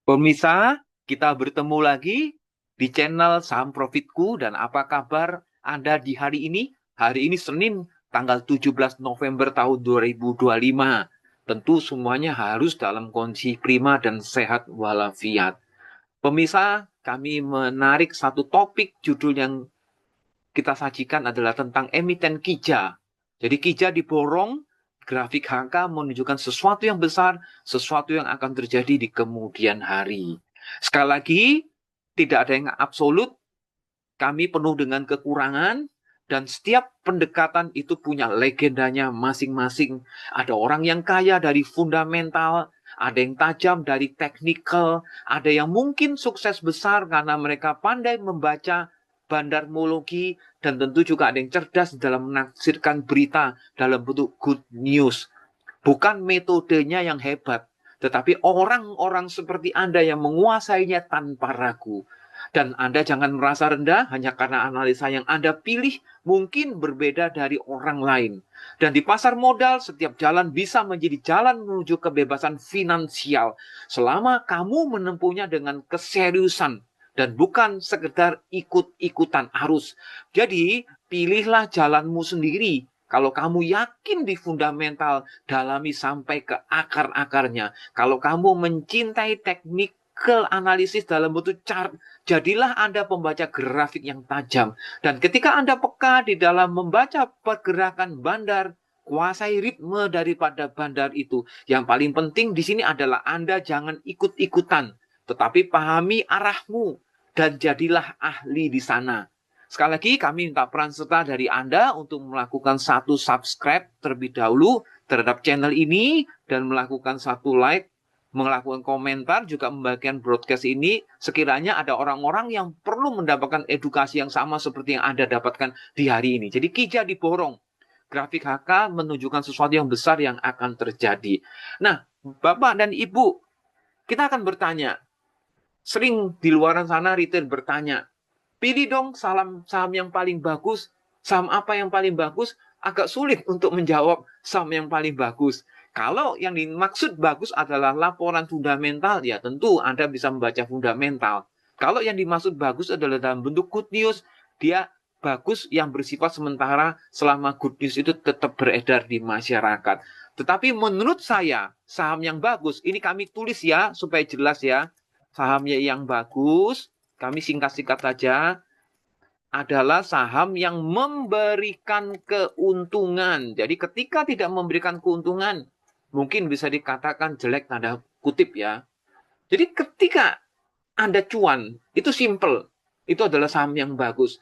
Pemirsa, kita bertemu lagi di channel Saham Profitku dan apa kabar Anda di hari ini? Hari ini Senin tanggal 17 November tahun 2025. Tentu semuanya harus dalam kondisi prima dan sehat walafiat. Pemirsa, kami menarik satu topik judul yang kita sajikan adalah tentang emiten Kija. Jadi Kija diborong, grafik HK menunjukkan sesuatu yang besar, sesuatu yang akan terjadi di kemudian hari. Sekali lagi, tidak ada yang absolut, kami penuh dengan kekurangan, dan setiap pendekatan itu punya legendanya masing-masing. Ada orang yang kaya dari fundamental, ada yang tajam dari teknikal, ada yang mungkin sukses besar karena mereka pandai membaca bandarmologi, dan tentu juga ada yang cerdas dalam menafsirkan berita dalam bentuk good news. Bukan metodenya yang hebat, tetapi orang-orang seperti Anda yang menguasainya tanpa ragu. Dan Anda jangan merasa rendah hanya karena analisa yang Anda pilih mungkin berbeda dari orang lain. Dan di pasar modal, setiap jalan bisa menjadi jalan menuju kebebasan finansial selama kamu menempuhnya dengan keseriusan dan bukan sekedar ikut-ikutan arus. Jadi, pilihlah jalanmu sendiri. Kalau kamu yakin di fundamental, dalami sampai ke akar-akarnya. Kalau kamu mencintai teknik analisis dalam bentuk chart, jadilah Anda pembaca grafik yang tajam. Dan ketika Anda peka di dalam membaca pergerakan bandar, kuasai ritme daripada bandar itu. Yang paling penting di sini adalah Anda jangan ikut-ikutan, tetapi pahami arahmu dan jadilah ahli di sana. Sekali lagi kami minta peran serta dari Anda untuk melakukan satu subscribe terlebih dahulu terhadap channel ini dan melakukan satu like, melakukan komentar, juga membagikan broadcast ini sekiranya ada orang-orang yang perlu mendapatkan edukasi yang sama seperti yang Anda dapatkan di hari ini. Jadi Kija diborong. Grafik HK menunjukkan sesuatu yang besar yang akan terjadi. Nah, Bapak dan Ibu, kita akan bertanya. Sering di luar sana retail bertanya, pilih dong saham yang paling bagus, saham apa yang paling bagus? Agak sulit untuk menjawab saham yang paling bagus. Kalau yang dimaksud bagus adalah laporan fundamental, ya tentu Anda bisa membaca fundamental. Kalau yang dimaksud bagus adalah dalam bentuk good news, dia bagus yang bersifat sementara selama good news itu tetap beredar di masyarakat. Tetapi menurut saya, saham yang bagus, ini kami tulis ya, supaya jelas ya, sahamnya yang bagus, kami singkat-singkat saja, adalah saham yang memberikan keuntungan. Jadi ketika tidak memberikan keuntungan, mungkin bisa dikatakan jelek tanda kutip ya. Jadi ketika Anda cuan, itu simple. Itu adalah saham yang bagus.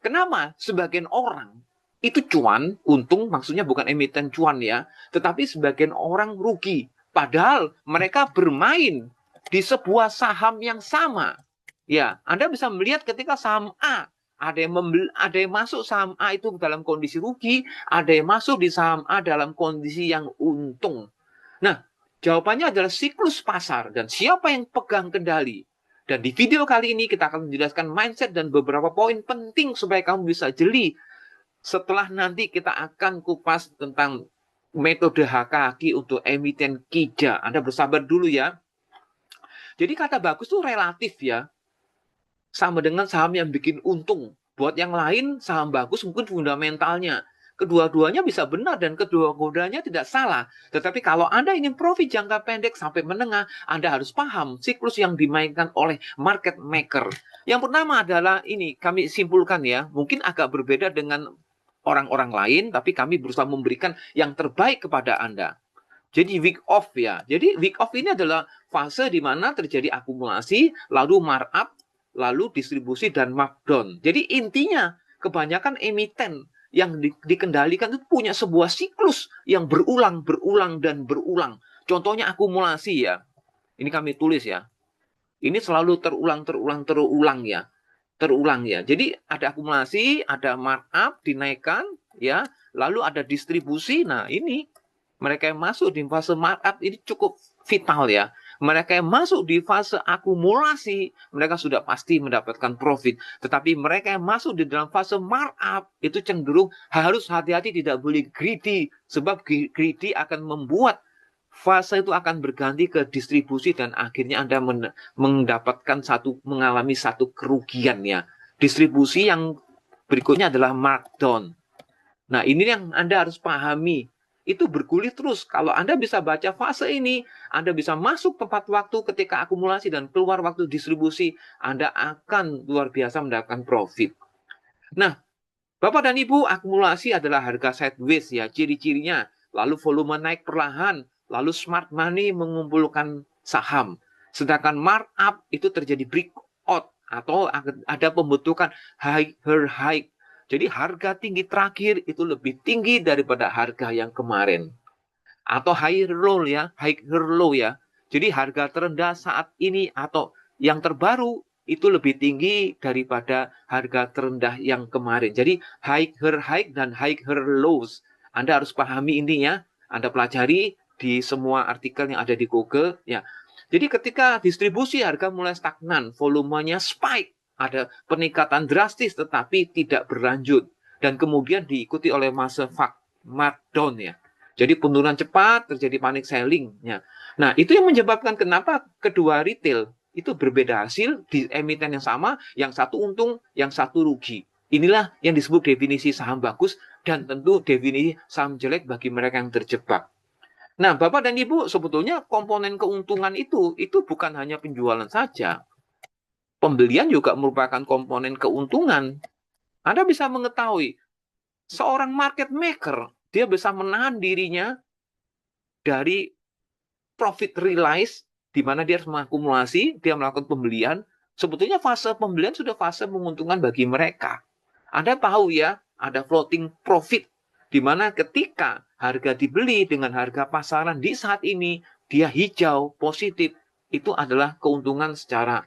Kenapa? Sebagian orang itu cuan, untung maksudnya bukan emiten cuan ya, tetapi sebagian orang rugi. Padahal mereka bermain di sebuah saham yang sama. Ya, Anda bisa melihat ketika saham A ada yang masuk saham A itu dalam kondisi rugi, ada yang masuk di saham A dalam kondisi yang untung. Nah, jawabannya adalah siklus pasar dan siapa yang pegang kendali. Dan di video kali ini kita akan menjelaskan mindset dan beberapa poin penting supaya kamu bisa jeli. Setelah nanti kita akan kupas tentang metode HKG untuk emiten Kija. Anda bersabar dulu ya. Jadi kata bagus itu relatif ya. Sama dengan saham yang bikin untung. Buat yang lain, saham bagus mungkin fundamentalnya. Kedua-duanya bisa benar dan kedua-duanya tidak salah. Tetapi kalau Anda ingin profit jangka pendek sampai menengah, Anda harus paham siklus yang dimainkan oleh market maker. Yang pertama adalah ini, kami simpulkan ya, mungkin agak berbeda dengan orang-orang lain, tapi kami berusaha memberikan yang terbaik kepada Anda. Jadi week off ya. Jadi week off ini adalah fase di mana terjadi akumulasi, lalu markup, lalu distribusi dan markdown. Jadi intinya kebanyakan emiten yang dikendalikan itu punya sebuah siklus yang berulang, dan berulang. Contohnya akumulasi ya. Ini kami tulis ya. Ini selalu terulang ya. Terulang ya. Jadi ada akumulasi, ada markup, dinaikkan ya. Lalu ada distribusi. Nah ini mereka yang masuk di fase markup ini cukup vital ya. Mereka yang masuk di fase akumulasi, mereka sudah pasti mendapatkan profit. Tetapi mereka yang masuk di dalam fase markup, itu cenderung harus hati-hati, tidak boleh greedy. Sebab greedy akan membuat fase itu akan berganti ke distribusi dan akhirnya Anda mengalami satu kerugian ya. Distribusi yang berikutnya adalah markdown. Nah, ini yang Anda harus pahami. Itu bergulir terus. Kalau Anda bisa baca fase ini, Anda bisa masuk tepat waktu ketika akumulasi dan keluar waktu distribusi, Anda akan luar biasa mendapatkan profit. Nah, Bapak dan Ibu, akumulasi adalah harga sideways ya, ciri-cirinya. Lalu volume naik perlahan, lalu smart money mengumpulkan saham. Sedangkan markup itu terjadi breakout atau ada pembentukan higher high. Jadi harga tinggi terakhir itu lebih tinggi daripada harga yang kemarin. Atau higher low ya, higher low ya. Jadi harga terendah saat ini atau yang terbaru itu lebih tinggi daripada harga terendah yang kemarin. Jadi higher high dan higher lows. Anda harus pahami ini ya. Anda pelajari di semua artikel yang ada di Google ya. Jadi ketika distribusi harga mulai stagnan, volumenya spike, ada peningkatan drastis tetapi tidak berlanjut dan kemudian diikuti oleh masa markdown ya. Jadi penurunan cepat, terjadi panic selling ya. Nah, itu yang menyebabkan kenapa kedua retail itu berbeda hasil di emiten yang sama, yang satu untung, yang satu rugi. Inilah yang disebut definisi saham bagus dan tentu definisi saham jelek bagi mereka yang terjebak. Nah, Bapak dan Ibu, sebetulnya komponen keuntungan itu bukan hanya penjualan saja. Pembelian juga merupakan komponen keuntungan. Anda bisa mengetahui, seorang market maker, dia bisa menahan dirinya dari profit realize, di mana dia harus mengakumulasi, dia melakukan pembelian. Sebetulnya fase pembelian sudah fase menguntungkan bagi mereka. Anda tahu ya, ada floating profit, di mana ketika harga dibeli dengan harga pasaran di saat ini, dia hijau, positif, itu adalah keuntungan secara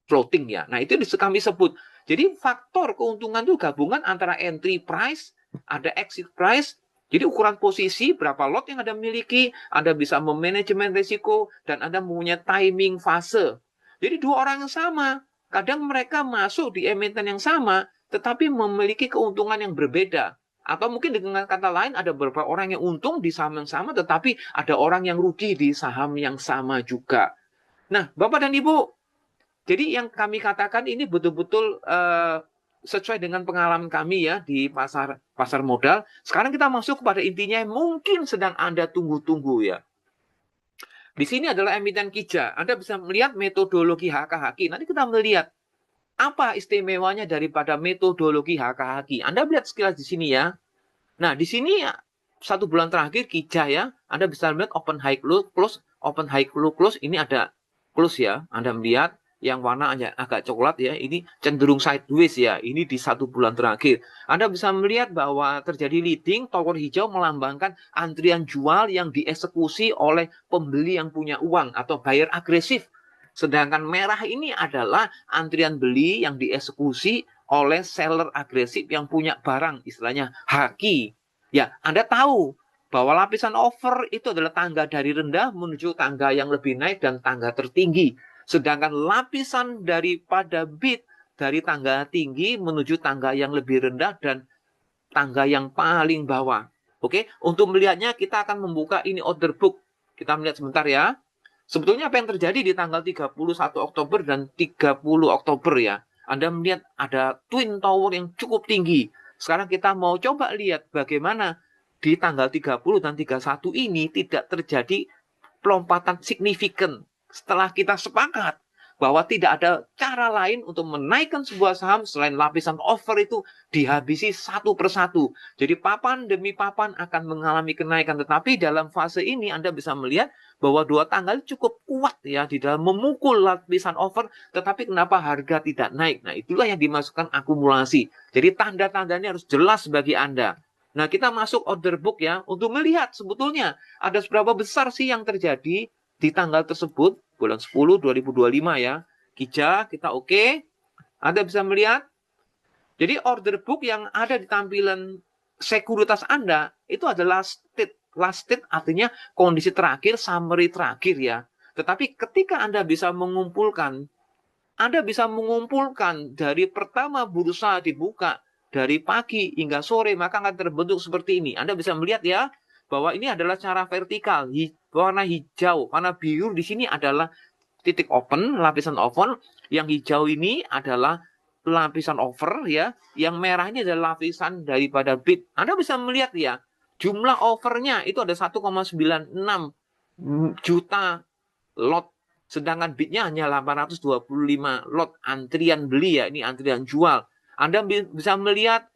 floating ya. Nah, itu kami sebut. Jadi faktor keuntungan itu gabungan antara entry price, ada exit price. Jadi ukuran posisi, berapa lot yang Anda miliki, Anda bisa memanajemen risiko, dan Anda mempunyai timing fase. Jadi dua orang yang sama, kadang mereka masuk di emiten yang sama, tetapi memiliki keuntungan yang berbeda. Atau mungkin dengan kata lain, ada beberapa orang yang untung di saham yang sama, tetapi ada orang yang rugi di saham yang sama juga. Nah, Bapak dan Ibu, jadi yang kami katakan ini betul-betul sesuai dengan pengalaman kami ya di pasar modal. Sekarang kita masuk kepada intinya yang mungkin sedang Anda tunggu-tunggu ya. Di sini adalah emiten KIJA. Anda bisa melihat metodologi HKHQ. Nanti kita melihat apa istimewanya daripada metodologi HKHQ. Anda lihat sekilas di sini ya. Nah, di sini ya, 1 bulan terakhir KIJA ya. Anda bisa melihat open high close, open high close. Ini ada close ya. Anda melihat yang warnanya agak coklat ya, ini cenderung sideways ya, ini di 1 bulan terakhir. Anda bisa melihat bahwa terjadi leading, tower hijau melambangkan antrian jual yang dieksekusi oleh pembeli yang punya uang atau buyer agresif. Sedangkan merah ini adalah antrian beli yang dieksekusi oleh seller agresif yang punya barang, istilahnya haki. Ya, Anda tahu bahwa lapisan over itu adalah tangga dari rendah menuju tangga yang lebih naik dan tangga tertinggi. Sedangkan lapisan daripada bid dari tangga tinggi menuju tangga yang lebih rendah dan tangga yang paling bawah. Oke, untuk melihatnya kita akan membuka ini order book. Kita melihat sebentar ya. Sebetulnya apa yang terjadi di tanggal 31 Oktober dan 30 Oktober ya. Anda melihat ada twin tower yang cukup tinggi. Sekarang kita mau coba lihat bagaimana di tanggal 30 dan 31 ini tidak terjadi pelompatan signifikan. Setelah kita sepakat bahwa tidak ada cara lain untuk menaikkan sebuah saham selain lapisan over itu dihabisi satu persatu. Jadi papan demi papan akan mengalami kenaikan. Tetapi dalam fase ini Anda bisa melihat bahwa dua tanggal cukup kuat ya di dalam memukul lapisan over. Tetapi kenapa harga tidak naik? Nah, itulah yang dimasukkan akumulasi. Jadi tanda-tandanya harus jelas bagi Anda. Nah, kita masuk order book ya untuk melihat sebetulnya ada seberapa besar sih yang terjadi di tanggal tersebut, bulan 10 2025 ya. KIJA kita oke. Anda bisa melihat. Jadi order book yang ada di tampilan sekuritas Anda itu adalah last state artinya kondisi terakhir, summary terakhir ya. Tetapi ketika Anda bisa mengumpulkan dari pertama bursa dibuka dari pagi hingga sore, maka akan terbentuk seperti ini. Anda bisa melihat ya, bahwa ini adalah cara vertikal. warna hijau, warna biru di sini adalah titik open, lapisan open. Yang hijau ini adalah lapisan over ya. Yang merah ini adalah lapisan daripada bid. Anda bisa melihat ya, jumlah overnya itu ada 1,96 juta lot. Sedangkan bidnya hanya 825 lot. Antrian beli ya, ini antrian jual. Anda bisa melihat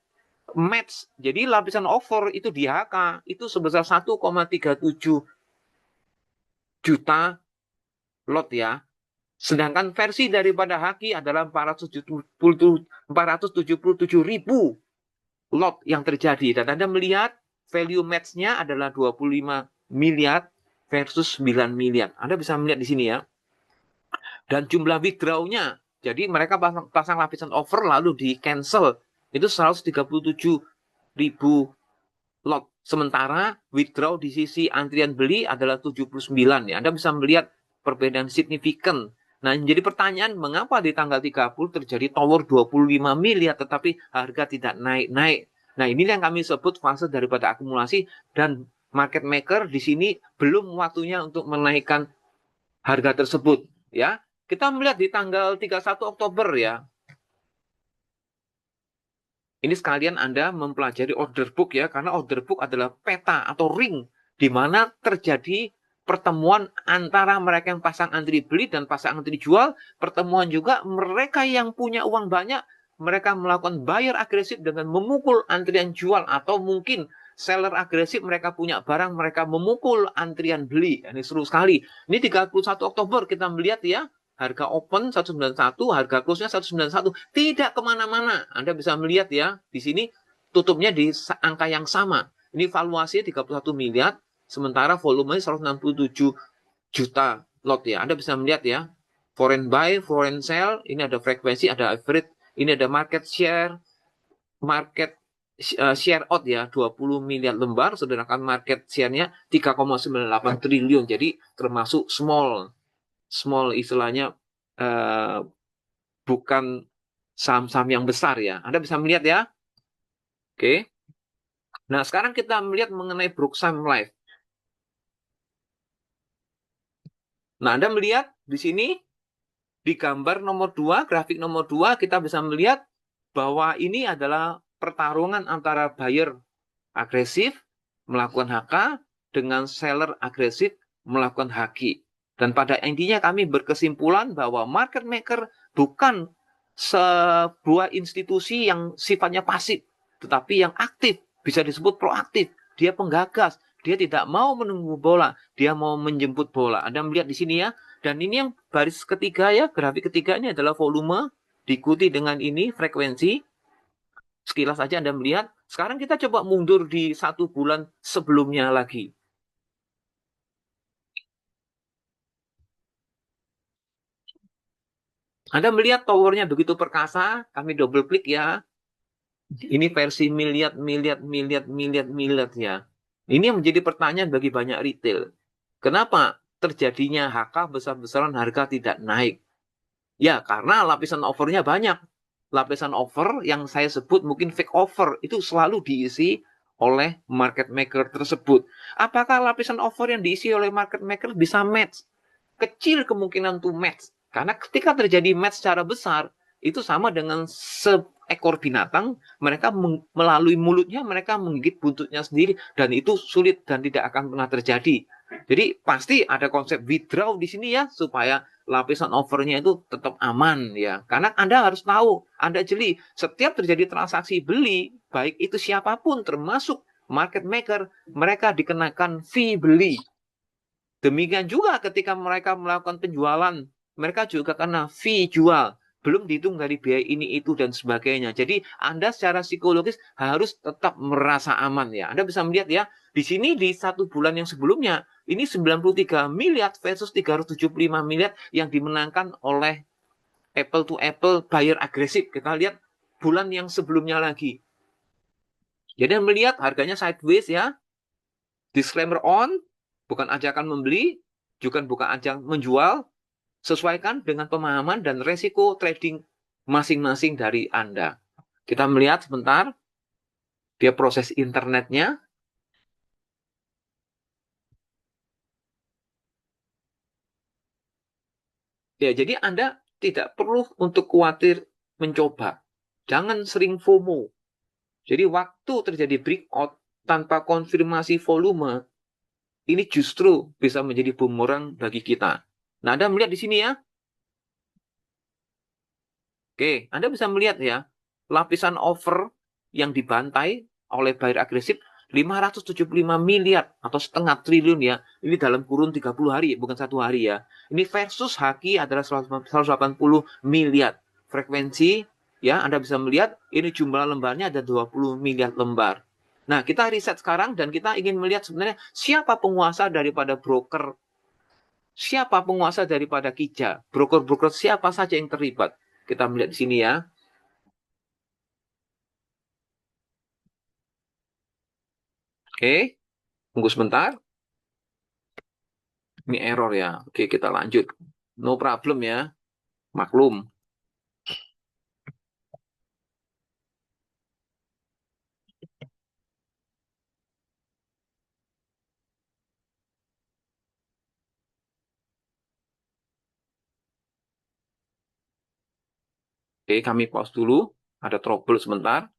match. Jadi lapisan over itu di HK itu sebesar 1,37 juta lot ya. Sedangkan versi daripada Haki adalah 477 ribu lot yang terjadi. Dan Anda melihat value match-nya adalah 25 miliar versus 9 miliar. Anda bisa melihat di sini ya. Dan jumlah withdraw-nya, jadi mereka pasang lapisan over lalu di cancel. Itu 137 ribu lot. Sementara withdraw di sisi antrian beli adalah 79 ya. Anda bisa melihat perbedaan signifikan. Nah, jadi pertanyaan mengapa di tanggal 30 terjadi tower 25 miliar tetapi harga tidak naik-naik. Nah, ini yang kami sebut fase daripada akumulasi dan market maker di sini belum waktunya untuk menaikkan harga tersebut ya. Kita melihat di tanggal 31 Oktober ya. Ini sekalian Anda mempelajari order book ya, karena order book adalah peta atau ring di mana terjadi pertemuan antara mereka yang pasang antri beli dan pasang antri jual. Pertemuan juga mereka yang punya uang banyak, mereka melakukan buyer agresif dengan memukul antrian jual, atau mungkin seller agresif, mereka punya barang, mereka memukul antrian beli. Ini seru sekali. Ini 31 Oktober kita melihat ya, harga open 191, harga close-nya 191. Tidak kemana-mana. Anda bisa melihat ya, di sini tutupnya di angka yang sama. Ini valuasinya 31 miliar, sementara volumenya 167 juta lot ya. Anda bisa melihat ya, foreign buy, foreign sell, ini ada frekuensi, ada average, ini ada market share, market share out ya, 20 miliar lembar, sedangkan market share-nya 3,98 triliun. Jadi termasuk small istilahnya bukan saham-saham yang besar ya. Anda bisa melihat ya. Oke. Nah, sekarang kita melihat mengenai Brookside Life. Nah, Anda melihat di sini di gambar nomor 2, grafik nomor 2, kita bisa melihat bahwa ini adalah pertarungan antara buyer agresif melakukan HK dengan seller agresif melakukan HQ. Dan pada intinya kami berkesimpulan bahwa market maker bukan sebuah institusi yang sifatnya pasif, tetapi yang aktif, bisa disebut proaktif. Dia penggagas, dia tidak mau menunggu bola, dia mau menjemput bola. Anda melihat di sini ya, dan ini yang baris ketiga ya, grafik ketiga ini adalah volume, diikuti dengan ini frekuensi. Sekilas saja Anda melihat. Sekarang kita coba mundur di 1 bulan sebelumnya lagi. Anda melihat towernya begitu perkasa, kami double klik ya. Ini versi miliar ya. Ini yang menjadi pertanyaan bagi banyak retail. Kenapa terjadinya HK besar-besaran harga tidak naik? Ya, karena lapisan overnya banyak. Lapisan over yang saya sebut mungkin fake over itu selalu diisi oleh market maker tersebut. Apakah lapisan over yang diisi oleh market maker bisa match? Kecil kemungkinan to match. Karena ketika terjadi match secara besar, itu sama dengan seekor binatang, mereka melalui mulutnya, mereka menggigit buntutnya sendiri, dan itu sulit dan tidak akan pernah terjadi. Jadi pasti ada konsep withdraw di sini ya, supaya lapisan overnya itu tetap aman ya. Karena Anda harus tahu, Anda jeli, setiap terjadi transaksi beli, baik itu siapapun termasuk market maker, mereka dikenakan fee beli. Demikian juga ketika mereka melakukan penjualan, mereka juga kena fee jual. Belum dihitung dari biaya ini, itu, dan sebagainya. Jadi Anda secara psikologis harus tetap merasa aman ya. Anda bisa melihat ya, di sini di 1 bulan yang sebelumnya, ini 93 miliar versus 375 miliar yang dimenangkan oleh apple to apple buyer agresif. Kita lihat bulan yang sebelumnya lagi. Jadi melihat harganya sideways ya. Disclaimer on, bukan ajakan membeli, juga bukan ajakan menjual. Sesuaikan dengan pemahaman dan resiko trading masing-masing dari Anda. Kita melihat sebentar, dia proses internetnya. Ya, jadi Anda tidak perlu untuk khawatir mencoba. Jangan sering FOMO. Jadi waktu terjadi breakout tanpa konfirmasi volume, ini justru bisa menjadi bumerang bagi kita. Nah, Anda melihat di sini ya. Oke, Anda bisa melihat ya, lapisan over yang dibantai oleh buyer agresif 575 miliar atau setengah triliun ya. Ini dalam kurun 30 hari, bukan satu hari ya. Ini versus Haki adalah 180 miliar. Frekuensi ya, Anda bisa melihat ini jumlah lembarnya ada 20 miliar lembar. Nah, kita riset sekarang dan kita ingin melihat sebenarnya siapa penguasa daripada broker, siapa penguasa daripada Kija, broker-broker siapa saja yang terlibat. Kita melihat di sini ya. Oke, tunggu sebentar. Ini error ya. Oke, kita lanjut. No problem ya. Maklum. Oke, kami pause dulu. Ada trouble sebentar.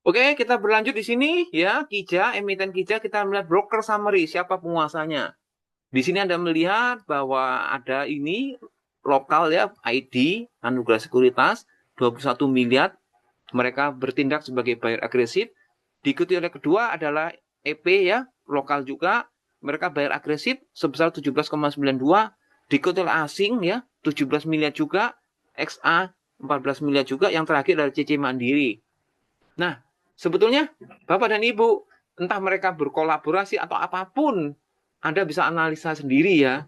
Oke, kita berlanjut di sini ya. Kija, emiten Kija, kita melihat broker summary. Siapa penguasanya? Di sini Anda melihat bahwa ada ini lokal ya, ID, Anugerah Sekuritas, 21 miliar. Mereka bertindak sebagai buyer agresif. Diikuti oleh kedua adalah EP ya, lokal juga. Mereka buyer agresif sebesar 17,92. Diikuti oleh asing ya, 17 miliar juga. XA 14 miliar juga. Yang terakhir adalah CC Mandiri. Nah, sebetulnya Bapak dan Ibu, entah mereka berkolaborasi atau apapun, Anda bisa analisa sendiri ya.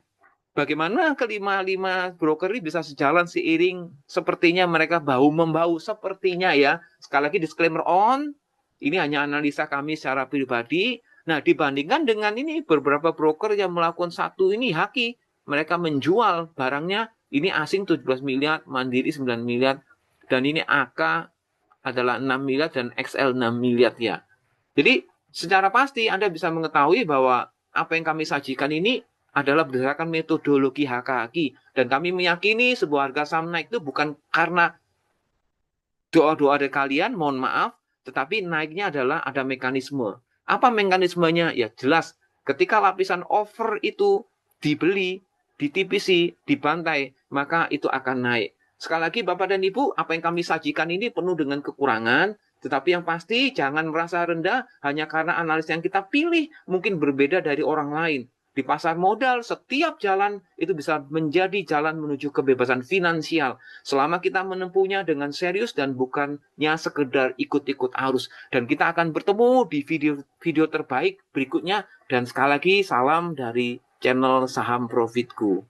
Bagaimana kelima-lima broker ini bisa sejalan seiring sepertinya mereka bahu-membahu sepertinya ya. Sekali lagi disclaimer on, ini hanya analisa kami secara pribadi. Nah, dibandingkan dengan ini beberapa broker yang melakukan satu ini Haki, mereka menjual barangnya ini asing 17 miliar, Mandiri 9 miliar, dan ini AK adalah 6 miliar dan XL 6 miliar ya. Jadi secara pasti Anda bisa mengetahui bahwa apa yang kami sajikan ini adalah berdasarkan metodologi HKHI. Dan kami meyakini sebuah harga saham naik itu bukan karena doa-doa dari kalian, mohon maaf, tetapi naiknya adalah ada mekanisme. Apa mekanismenya? Ya jelas, ketika lapisan over itu dibeli, ditipisi, dibantai, maka itu akan naik. Sekali lagi Bapak dan Ibu, apa yang kami sajikan ini penuh dengan kekurangan, tetapi yang pasti jangan merasa rendah hanya karena analis yang kita pilih mungkin berbeda dari orang lain. Di pasar modal, setiap jalan itu bisa menjadi jalan menuju kebebasan finansial. Selama kita menempuhnya dengan serius dan bukannya sekedar ikut-ikut arus. Dan kita akan bertemu di video terbaik berikutnya. Dan sekali lagi, salam dari channel Saham Profitku.